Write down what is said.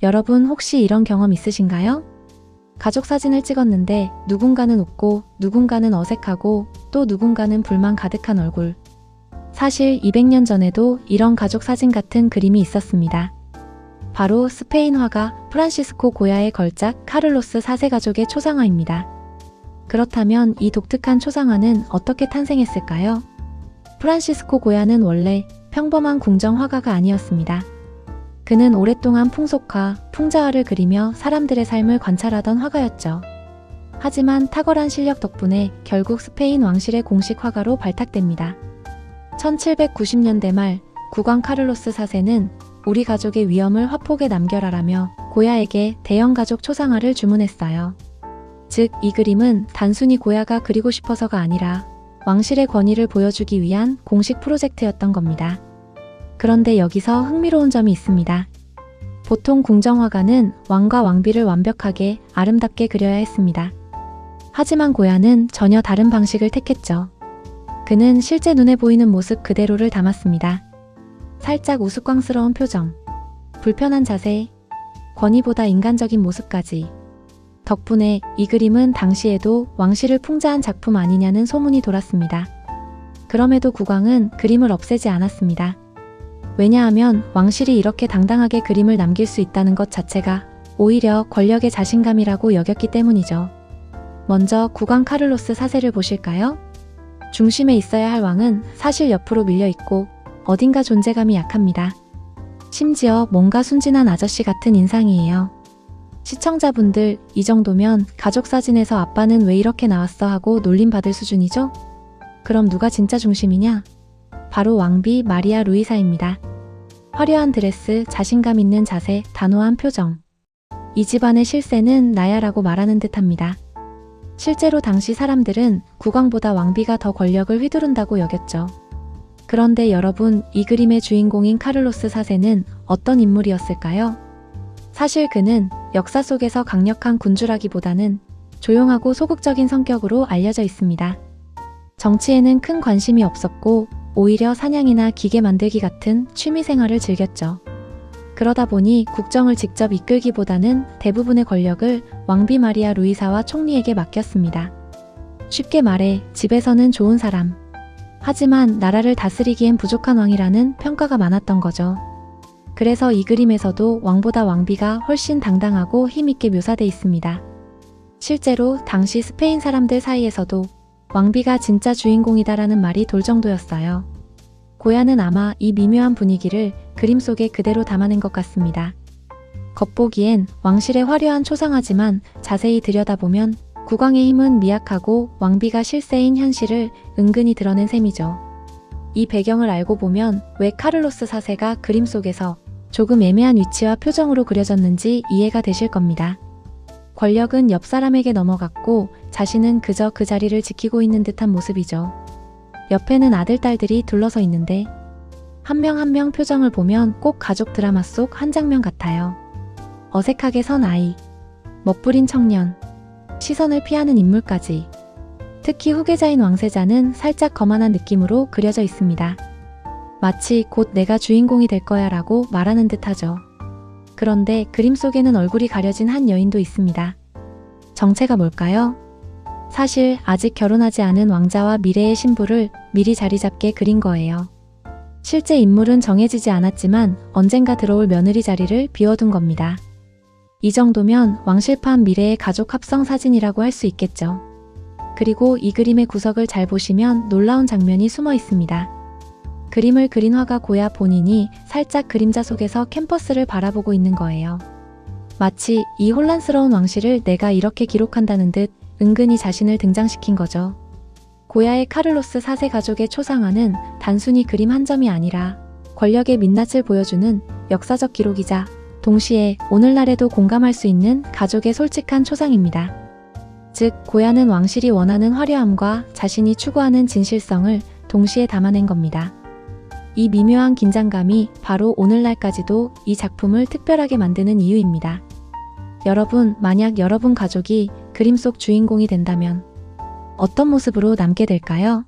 여러분 혹시 이런 경험 있으신가요? 가족 사진을 찍었는데 누군가는 웃고 누군가는 어색하고 또 누군가는 불만 가득한 얼굴. 사실 200년 전에도 이런 가족 사진 같은 그림이 있었습니다. 바로 스페인 화가 프란시스코 고야의 걸작 카를로스 4세 가족의 초상화입니다. 그렇다면 이 독특한 초상화는 어떻게 탄생했을까요? 프란시스코 고야는 원래 평범한 궁정 화가가 아니었습니다. 그는 오랫동안 풍속화, 풍자화를 그리며 사람들의 삶을 관찰하던 화가였죠. 하지만 탁월한 실력 덕분에 결국 스페인 왕실의 공식 화가로 발탁됩니다. 1790년대 말 국왕 카를로스 4세는 우리 가족의 위엄을 화폭에 남겨라라며 고야에게 대형 가족 초상화를 주문했어요. 즉, 이 그림은 단순히 고야가 그리고 싶어서가 아니라 왕실의 권위를 보여주기 위한 공식 프로젝트였던 겁니다. 그런데 여기서 흥미로운 점이 있습니다. 보통 궁정화가는 왕과 왕비를 완벽하게 아름답게 그려야 했습니다. 하지만 고야는 전혀 다른 방식을 택했죠. 그는 실제 눈에 보이는 모습 그대로를 담았습니다. 살짝 우스꽝스러운 표정, 불편한 자세, 권위보다 인간적인 모습까지. 덕분에 이 그림은 당시에도 왕실을 풍자한 작품 아니냐는 소문이 돌았습니다. 그럼에도 국왕은 그림을 없애지 않았습니다. 왜냐하면 왕실이 이렇게 당당하게 그림을 남길 수 있다는 것 자체가 오히려 권력의 자신감이라고 여겼기 때문이죠. 먼저 국왕 카를로스 4세를 보실까요? 중심에 있어야 할 왕은 사실 옆으로 밀려있고 어딘가 존재감이 약합니다. 심지어 뭔가 순진한 아저씨 같은 인상이에요. 시청자분들, 이 정도면 가족 사진에서 아빠는 왜 이렇게 나왔어 하고 놀림받을 수준이죠? 그럼 누가 진짜 중심이냐? 바로 왕비 마리아 루이사입니다. 화려한 드레스, 자신감 있는 자세, 단호한 표정. 이 집안의 실세는 나야라고 말하는 듯합니다. 실제로 당시 사람들은 국왕보다 왕비가 더 권력을 휘두른다고 여겼죠. 그런데 여러분, 이 그림의 주인공인 카를로스 4세는 어떤 인물이었을까요? 사실 그는 역사 속에서 강력한 군주라기보다는 조용하고 소극적인 성격으로 알려져 있습니다. 정치에는 큰 관심이 없었고 오히려 사냥이나 기계 만들기 같은 취미 생활을 즐겼죠. 그러다 보니 국정을 직접 이끌기보다는 대부분의 권력을 왕비 마리아 루이사와 총리에게 맡겼습니다. 쉽게 말해 집에서는 좋은 사람, 하지만 나라를 다스리기엔 부족한 왕이라는 평가가 많았던 거죠. 그래서 이 그림에서도 왕보다 왕비가 훨씬 당당하고 힘있게 묘사돼 있습니다. 실제로 당시 스페인 사람들 사이에서도 왕비가 진짜 주인공이다라는 말이 돌 정도였어요. 고야는 아마 이 미묘한 분위기를 그림 속에 그대로 담아낸 것 같습니다. 겉보기엔 왕실의 화려한 초상화지만 자세히 들여다보면 국왕의 힘은 미약하고 왕비가 실세인 현실을 은근히 드러낸 셈이죠. 이 배경을 알고 보면 왜 카를로스 4세가 그림 속에서 조금 애매한 위치와 표정으로 그려졌는지 이해가 되실 겁니다. 권력은 옆 사람에게 넘어갔고 자신은 그저 그 자리를 지키고 있는 듯한 모습이죠. 옆에는 아들, 딸들이 둘러서 있는데 한 명 한 명 표정을 보면 꼭 가족 드라마 속 한 장면 같아요. 어색하게 선 아이, 멋부린 청년, 시선을 피하는 인물까지. 특히 후계자인 왕세자는 살짝 거만한 느낌으로 그려져 있습니다. 마치 곧 내가 주인공이 될 거야 라고 말하는 듯하죠. 그런데 그림 속에는 얼굴이 가려진 한 여인도 있습니다. 정체가 뭘까요? 사실 아직 결혼하지 않은 왕자와 미래의 신부를 미리 자리 잡게 그린 거예요. 실제 인물은 정해지지 않았지만 언젠가 들어올 며느리 자리를 비워둔 겁니다. 이 정도면 왕실판 미래의 가족 합성 사진이라고 할 수 있겠죠. 그리고 이 그림의 구석을 잘 보시면 놀라운 장면이 숨어 있습니다. 그림을 그린 화가 고야 본인이 살짝 그림자 속에서 캠퍼스를 바라보고 있는 거예요. 마치 이 혼란스러운 왕실을 내가 이렇게 기록한다는 듯 은근히 자신을 등장시킨 거죠. 고야의 카를로스 4세 가족의 초상화는 단순히 그림 한 점이 아니라 권력의 민낯을 보여주는 역사적 기록이자 동시에 오늘날에도 공감할 수 있는 가족의 솔직한 초상입니다. 즉, 고야는 왕실이 원하는 화려함과 자신이 추구하는 진실성을 동시에 담아낸 겁니다. 이 미묘한 긴장감이 바로 오늘날까지도 이 작품을 특별하게 만드는 이유입니다. 여러분, 만약 여러분 가족이 그림 속 주인공이 된다면 어떤 모습으로 남게 될까요?